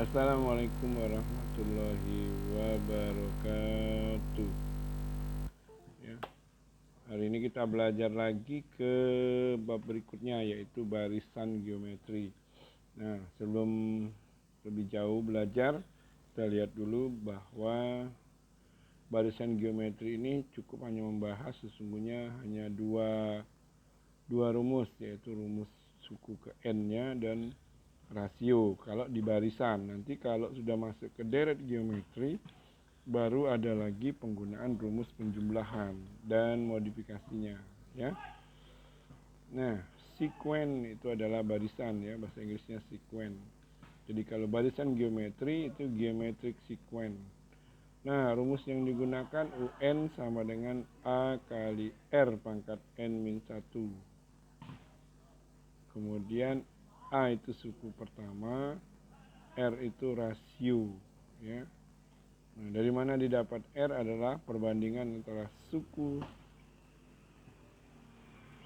Assalamualaikum warahmatullahi wabarakatuh. Ya, hari ini kita belajar lagi ke bab berikutnya, yaitu barisan geometri. Nah, sebelum lebih jauh belajar, kita lihat dulu bahwa barisan geometri ini cukup hanya membahas sesungguhnya hanya dua rumus, yaitu rumus suku ke n-nya dan rasio kalau di barisan. Nanti kalau sudah masuk ke deret geometri, baru ada lagi penggunaan rumus penjumlahan dan modifikasinya, ya. Nah, sekuen itu adalah barisan, ya, bahasa Inggrisnya sekuen. Jadi kalau barisan geometri itu geometric sequence. Nah, rumus yang digunakan UN sama dengan A kali R pangkat N min 1. Kemudian A itu suku pertama, R itu rasio, ya. Nah, dari mana didapat R adalah perbandingan antara suku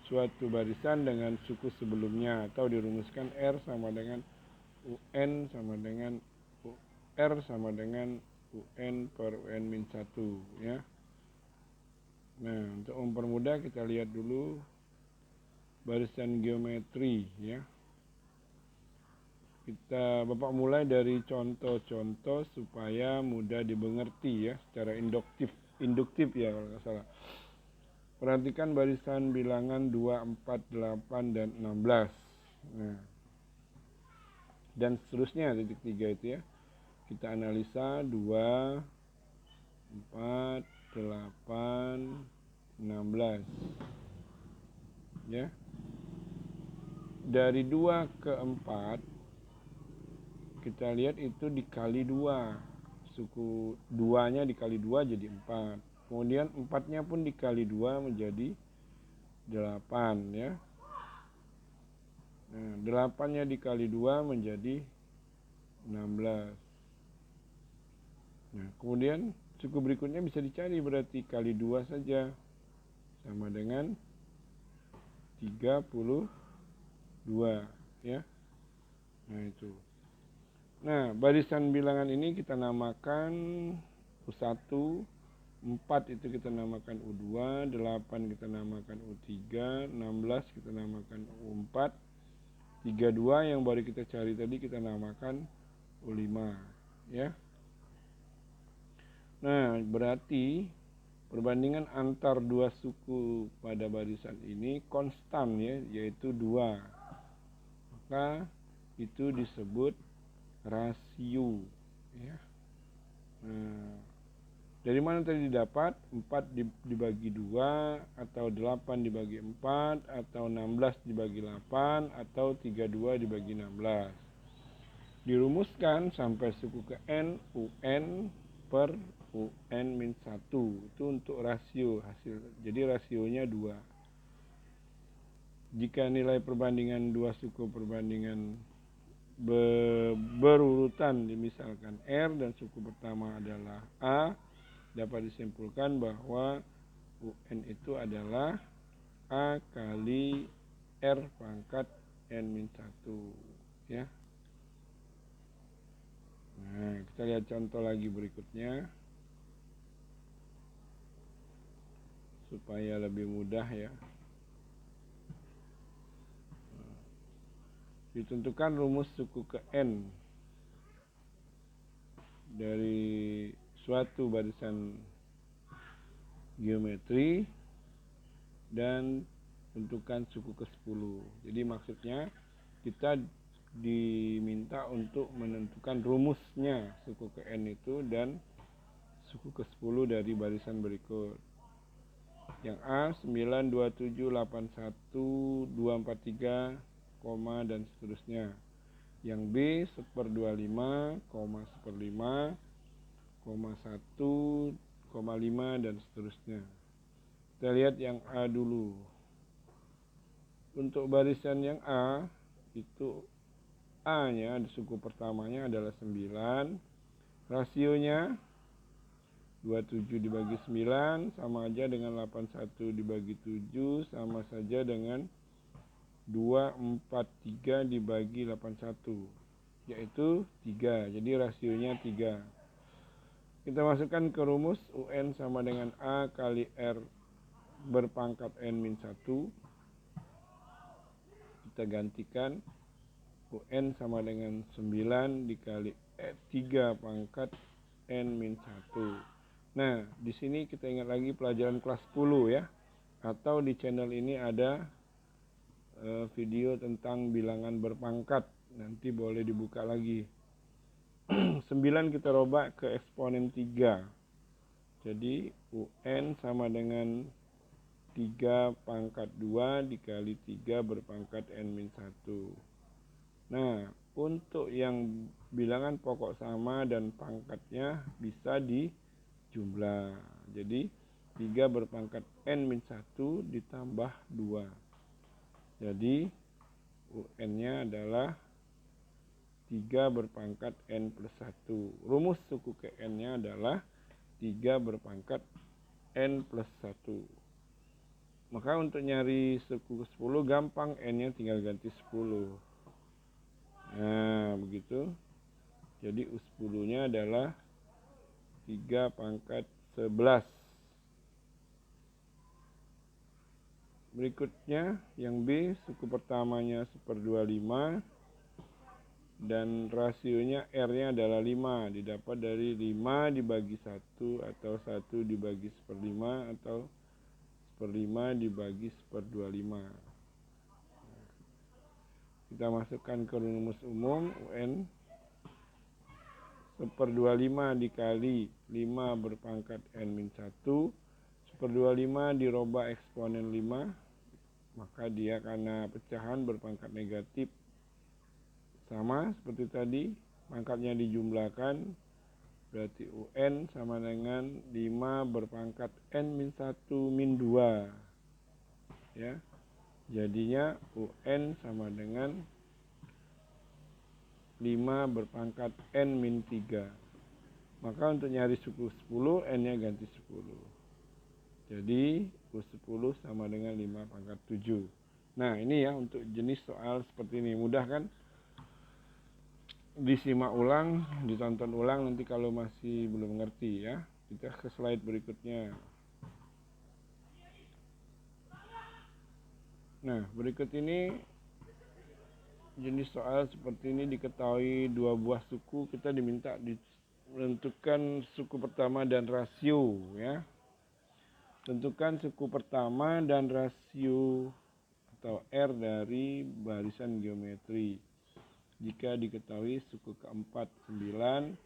suatu barisan dengan suku sebelumnya, atau dirumuskan R sama dengan UN sama dengan R sama dengan UN per UN min 1, ya. Nah, untuk mempermudah kita lihat dulu barisan geometri, ya. Bapak mulai dari contoh-contoh supaya mudah dimengerti, ya, secara induktif ya kalau nggak salah. Perhatikan barisan bilangan 2, 4, 8 dan 16. Nah, dan seterusnya titik 3 itu, ya. Kita analisa 2, 4, 8, 16. Ya. Dari 2 ke 4 kita lihat itu dikali 2. Suku 2-nya dikali 2 jadi 4. Kemudian 4-nya pun dikali 2 menjadi 8, ya. Nah, 8-nya dikali 2 menjadi 16. Nah, kemudian suku berikutnya bisa dicari, berarti kali 2 saja sama dengan 32, ya. Nah, itu. Nah, barisan bilangan ini kita namakan U1, 4 itu kita namakan U2, 8 kita namakan U3, 16 kita namakan U4, 32 yang baru kita cari tadi kita namakan U5, ya. Nah, berarti perbandingan antar dua suku pada barisan ini konstan, ya, yaitu 2. Maka itu disebut rasio, ya. Nah, dari mana tadi didapat? 4 dibagi 2, atau 8 dibagi 4, atau 16 dibagi 8, atau 32 dibagi 16. Dirumuskan sampai suku ke N, UN per UN min 1. Itu untuk rasio hasil. Jadi rasionya 2. Jika nilai perbandingan dua suku perbandingan berurutan, misalkan R dan suku pertama adalah A, dapat disimpulkan bahwa UN itu adalah A kali R pangkat N min 1, ya. Nah, kita lihat contoh lagi berikutnya supaya lebih mudah, ya. Ditentukan rumus suku ke N dari suatu barisan geometri dan tentukan suku ke-10. Jadi maksudnya kita diminta untuk menentukan rumusnya suku ke N itu dan suku ke-10 dari barisan berikut. Yang A 9, 27, 81, 243, dan seterusnya. Yang B 1/25, 1/5, 1,5 dan seterusnya. Kita lihat yang A dulu. Untuk barisan yang A itu A-nya suku pertamanya adalah 9. Rasionya 27 dibagi 9 sama aja dengan 81 dibagi 7 sama saja dengan 243 dibagi 81. yaitu 3. Jadi rasionya 3. Kita masukkan ke rumus UN sama dengan A kali R berpangkat N-1. Kita gantikan UN sama dengan 9 dikali 3 pangkat N-1. Nah, di sini kita ingat lagi pelajaran kelas 10 ya. Atau di channel ini ada video tentang bilangan berpangkat. Nanti boleh dibuka lagi. 9 kita robak ke eksponen 3. Jadi UN sama dengan 3 pangkat 2 dikali 3 berpangkat N-1. Nah, untuk yang bilangan pokok sama dan pangkatnya bisa dijumlah. Jadi 3 berpangkat N-1 ditambah 2. Jadi UN-nya adalah 3 berpangkat N plus 1. Rumus suku ke N-nya adalah 3 berpangkat N plus 1. Maka untuk nyari suku ke 10 gampang, N-nya tinggal ganti 10. Nah, begitu. Jadi U10-nya adalah 3 pangkat 11. Berikutnya yang B, suku pertamanya 1/25. Dan rasionya R-nya adalah 5, didapat dari 5 dibagi 1 atau 1 dibagi 1/5 atau 1/5 dibagi 1/25. Kita masukkan ke rumus umum UN 1/25 dikali 5 berpangkat N-1. 1/25 dirubah eksponen 5, maka dia karena pecahan berpangkat negatif. Sama seperti tadi, pangkatnya dijumlahkan, berarti UN sama dengan 5 berpangkat N-1 min 2. Ya. Jadinya UN sama dengan 5 berpangkat N min 3. Maka untuk nyari suku 10, N-nya ganti 10. Jadi U10 sama dengan 5 pangkat 7. Nah, ini ya untuk jenis soal seperti ini. Mudah kan? Disimak ulang, ditonton ulang nanti kalau masih belum mengerti ya. Kita ke slide berikutnya. Nah, berikut ini jenis soal seperti ini diketahui 2 buah suku, kita diminta menentukan suku pertama dan rasio ya. Tentukan suku pertama dan rasio atau R dari barisan geometri. Jika diketahui suku keempat 9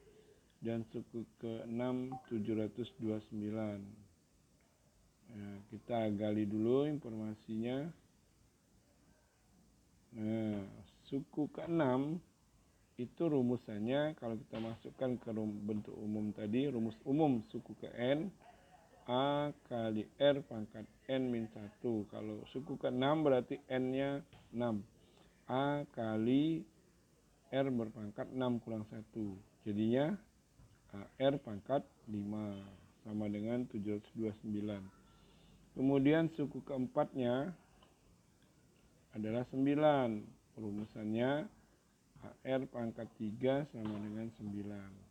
dan suku ke-6 729. Nah, kita gali dulu informasinya. Nah, suku ke-6 itu rumusannya kalau kita masukkan ke bentuk umum tadi, rumus umum suku ke N A kali R pangkat N min 1. Kalau suku ke-6 berarti N-nya 6. A kali R berpangkat 6 kurang 1. Jadinya R pangkat 5 sama dengan 729. Kemudian suku keempatnya adalah 9. Rumusannya AR pangkat 3 sama dengan 9.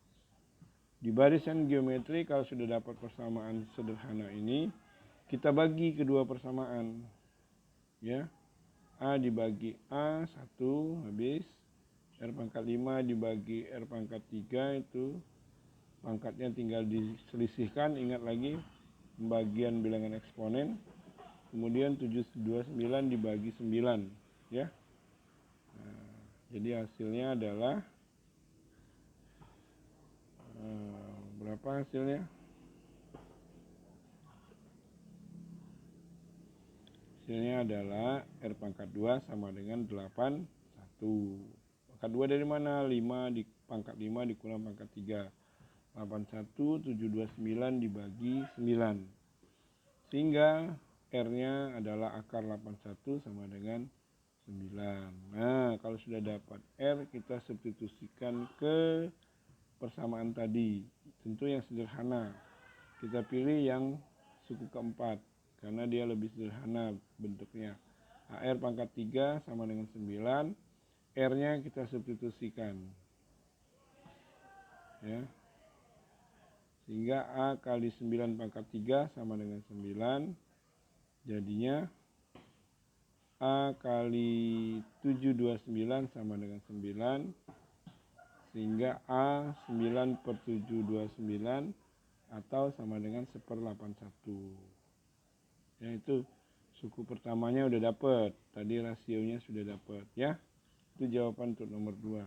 Di barisan geometri kalau sudah dapat persamaan sederhana ini, kita bagi kedua persamaan. Ya. A dibagi A 1 habis. R pangkat 5 dibagi R pangkat 3 itu pangkatnya tinggal diselisihkan. Ingat lagi pembagian bilangan eksponen. Kemudian 729 dibagi 9 ya. Nah, jadi hasilnya adalah berapa hasilnya? Hasilnya adalah R pangkat 2 sama dengan 81. Pangkat 2 dari mana? 5 di pangkat 5 dikurang pangkat 3. 81 729 dibagi 9. Sehingga R-nya adalah akar 81 sama dengan 9. Nah, kalau sudah dapat R, kita substitusikan ke persamaan tadi. Tentu yang sederhana. Kita pilih yang suku keempat karena dia lebih sederhana bentuknya. AR pangkat 3 sama dengan 9. R-nya kita substitusikan. Ya. Sehingga A kali 9 pangkat 3 sama dengan 9. Jadinya A kali 729 sama dengan 9. Sehingga A 9 per 729 atau sama dengan 1/81. Ya, itu suku pertamanya udah dapet. Tadi rasionya sudah dapet ya. Itu jawaban untuk nomor 2.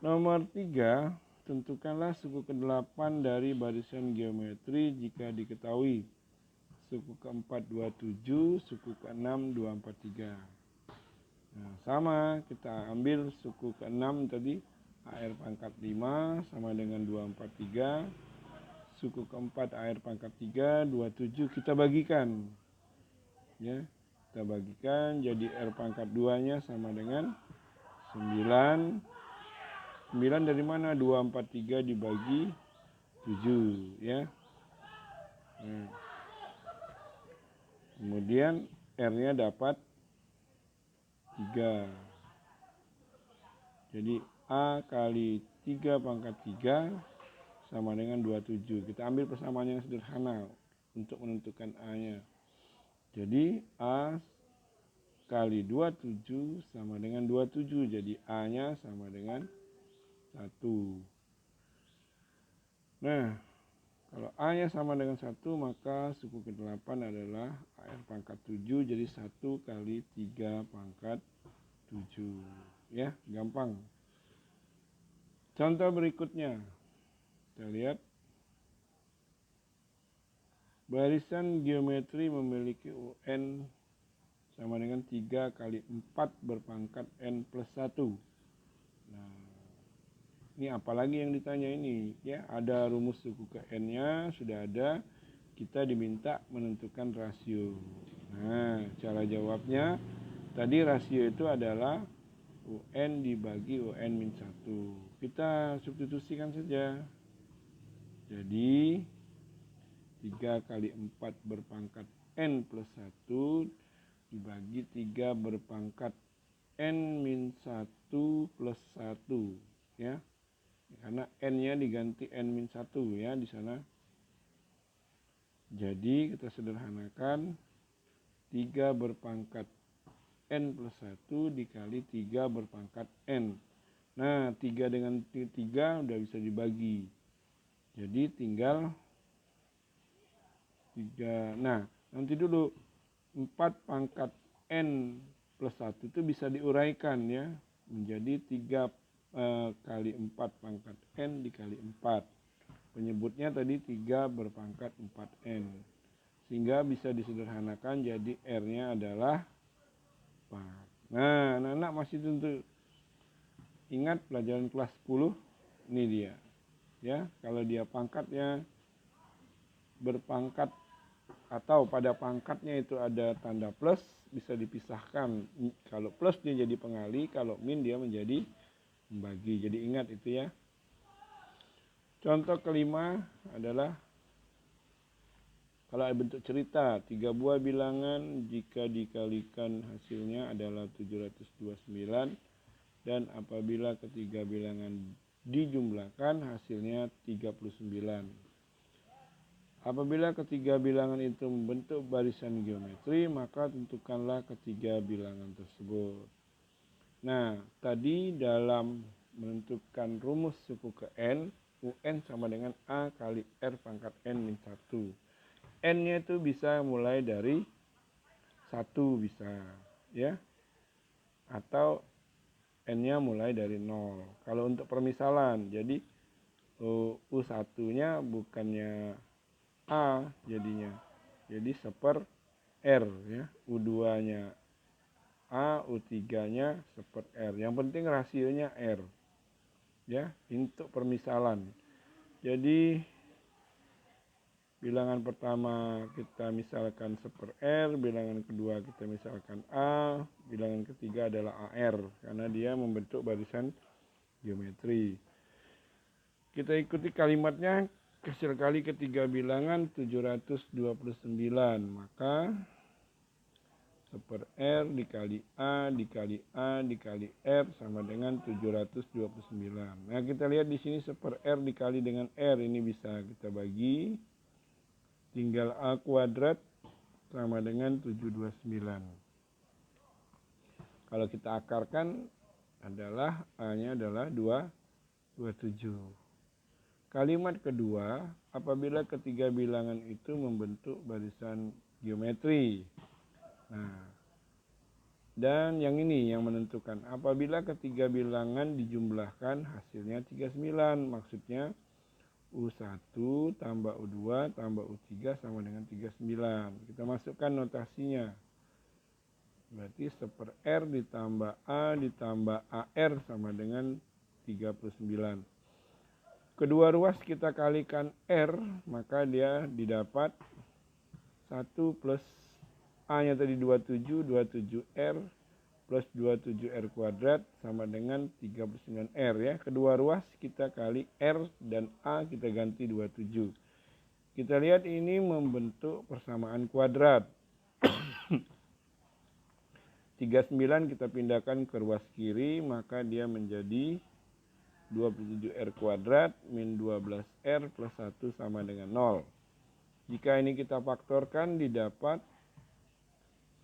Nomor 3, tentukanlah suku ke-8 dari barisan geometri jika diketahui suku ke-4 27, suku ke-6 243. Nah, sama, kita ambil suku ke-6 tadi, AR pangkat 5 sama dengan 243. Suku ke-4 AR pangkat 3, 27, kita bagikan. Ya, kita bagikan jadi R pangkat 2-nya sama dengan 9. 9 dari mana? 243 dibagi 7 ya. Nah, kemudian R-nya dapat 3. Jadi A kali 3 pangkat 3 sama dengan 27. Kita ambil persamaan yang sederhana untuk menentukan A-nya. Jadi A kali 27 sama dengan 27. Jadi A-nya sama dengan 1. Nah, kalau A-nya sama dengan 1, maka suku ke-8 adalah AR pangkat 7, jadi 1 kali 3 pangkat 7. Ya, gampang. Contoh berikutnya. Kita lihat. Barisan geometri memiliki UN sama dengan 3 kali 4 berpangkat N plus 1. Nah, ini apalagi yang ditanya ini ya, ada rumus suku ke N-nya sudah ada, kita diminta menentukan rasio. Nah, cara jawabnya tadi rasio itu adalah UN dibagi UN min 1. Kita substitusikan saja. Jadi 3 kali 4 berpangkat N plus 1 dibagi 3 berpangkat N min 1 plus 1 ya. Karena N-nya diganti N min 1 ya di sana. Jadi kita sederhanakan 3 berpangkat N plus 1 dikali 3 berpangkat N. Nah, 3 dengan 3 udah bisa dibagi. Jadi tinggal 3. Nah, nanti dulu 4 pangkat N plus 1 itu bisa diuraikan ya. Menjadi 3 kali 4 pangkat N dikali 4. Penyebutnya tadi 3 berpangkat 4N. Sehingga bisa disederhanakan jadi R-nya adalah 4. Nah, anak-anak masih tentu ingat pelajaran kelas 10? Ini dia. Ya, kalau dia pangkatnya berpangkat atau pada pangkatnya itu ada tanda plus, bisa dipisahkan. Kalau plus dia jadi pengali, kalau min dia menjadi membagi. Jadi ingat itu ya. Contoh kelima adalah kalau ada bentuk cerita, 3 buah bilangan jika dikalikan hasilnya adalah 729 dan apabila ketiga bilangan dijumlahkan hasilnya 39. Apabila ketiga bilangan itu membentuk barisan geometri, maka tentukanlah ketiga bilangan tersebut. Nah, tadi dalam menentukan rumus suku ke N, UN sama dengan A kali R pangkat N min 1. N-nya itu bisa mulai dari 1 bisa, ya. Atau N-nya mulai dari 0. Kalau untuk permisalan, jadi U1-nya bukannya A jadinya. Jadi seper R ya. U2-nya A, U3-nya seper R. Yang penting rasionya R. Ya, untuk permisalan. Jadi bilangan pertama kita misalkan seper R, bilangan kedua kita misalkan A, bilangan ketiga adalah AR karena dia membentuk barisan geometri. Kita ikuti kalimatnya, hasil kali ketiga bilangan 729, maka 1/R dikali A dikali A dikali R sama dengan 729. Nah, kita lihat di sini 1/R dikali dengan R ini bisa kita bagi. Tinggal A kuadrat sama dengan 729. Kalau kita akarkan adalah A-nya adalah 227. Kalimat kedua, apabila ketiga bilangan itu membentuk barisan geometri. Nah, dan yang ini yang menentukan. Apabila ketiga bilangan dijumlahkan hasilnya 39. Maksudnya U1 tambah U2 tambah U3 sama dengan 39. Kita masukkan notasinya. Berarti 1/R ditambah A ditambah AR sama dengan 39. Kedua ruas kita kalikan R, maka dia didapat 1 plus A-nya tadi 27, 27R plus 27R kuadrat sama dengan 39R ya. Kedua ruas kita kali R dan A kita ganti 27. Kita lihat ini membentuk persamaan kuadrat. 39 kita pindahkan ke ruas kiri, maka dia menjadi 27R kuadrat min 12R plus 1 sama dengan 0. Jika ini kita faktorkan didapat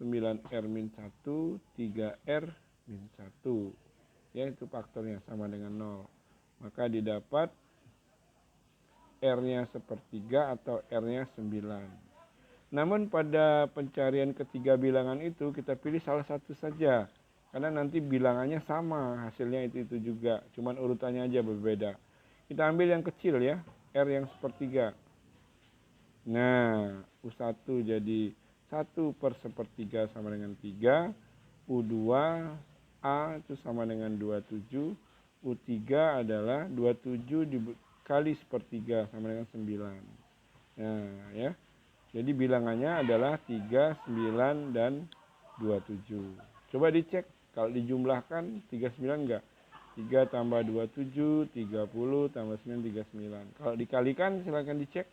9R min 1, 3R min 1. Ya, itu faktornya sama dengan 0. Maka didapat R-nya 1/3 atau R-nya 9. Namun pada pencarian ketiga bilangan itu kita pilih salah satu saja. Karena nanti bilangannya sama, hasilnya itu juga. Cuman urutannya aja berbeda. Kita ambil yang kecil ya, R yang 1/3. Nah, U1 jadi 1/1/3 sama dengan 3. U2 A itu sama dengan 27. U3 adalah 27 dikali 1/3 sama dengan 9. Nah, ya. Jadi bilangannya adalah 3, 9, dan 27. Coba dicek. Kalau dijumlahkan 39 enggak? 3 tambah 27, 30 tambah 9, 39. Kalau dikalikan silakan dicek.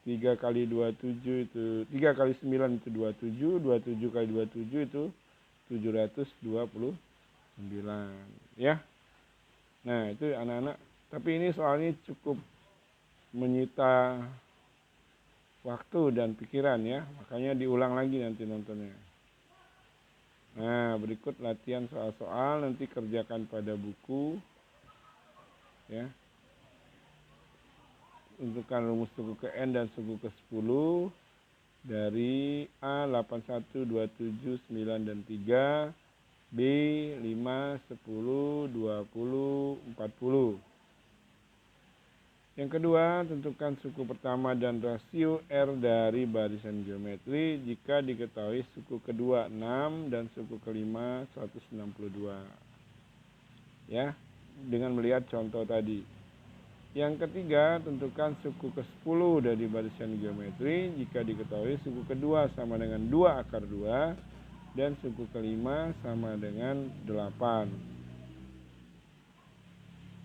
3 kali 27 itu 3 kali 9 itu 27, 27 kali 27 itu 729 ya. Nah, itu anak-anak. Tapi ini soalnya cukup menyita waktu dan pikiran ya. Makanya diulang lagi nanti nontonnya. Nah, berikut latihan soal-soal, nanti kerjakan pada buku ya. Tentukan rumus suku ke N dan suku ke 10 dari A 81, 27, 9, dan 3, B 5, 10, 20, 40. Yang kedua, tentukan suku pertama dan rasio R dari barisan geometri jika diketahui suku kedua 6 dan suku kelima 162. Ya, dengan melihat contoh tadi. Yang ketiga, tentukan suku ke-10 dari barisan geometri jika diketahui suku kedua sama dengan 2 akar 2 dan suku kelima sama dengan 8.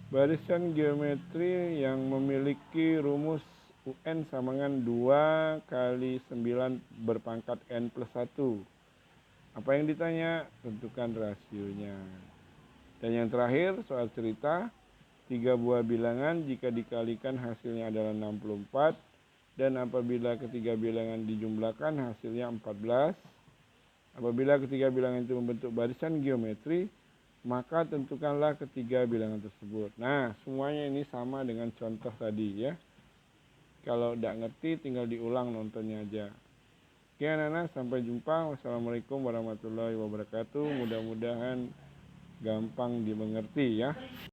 Barisan geometri yang memiliki rumus UN sama dengan 2 kali 9 berpangkat N plus 1. Apa yang ditanya? Tentukan rasionya. Dan yang terakhir, soal cerita. 3 buah bilangan jika dikalikan hasilnya adalah 64. Dan apabila ketiga bilangan dijumlahkan hasilnya 14. Apabila ketiga bilangan itu membentuk barisan geometri, maka tentukanlah ketiga bilangan tersebut. Nah, semuanya ini sama dengan contoh tadi ya. Kalau tidak ngerti tinggal diulang nontonnya aja. Oke anak-anak, sampai jumpa. Wassalamualaikum warahmatullahi wabarakatuh. Mudah-mudahan gampang dimengerti ya.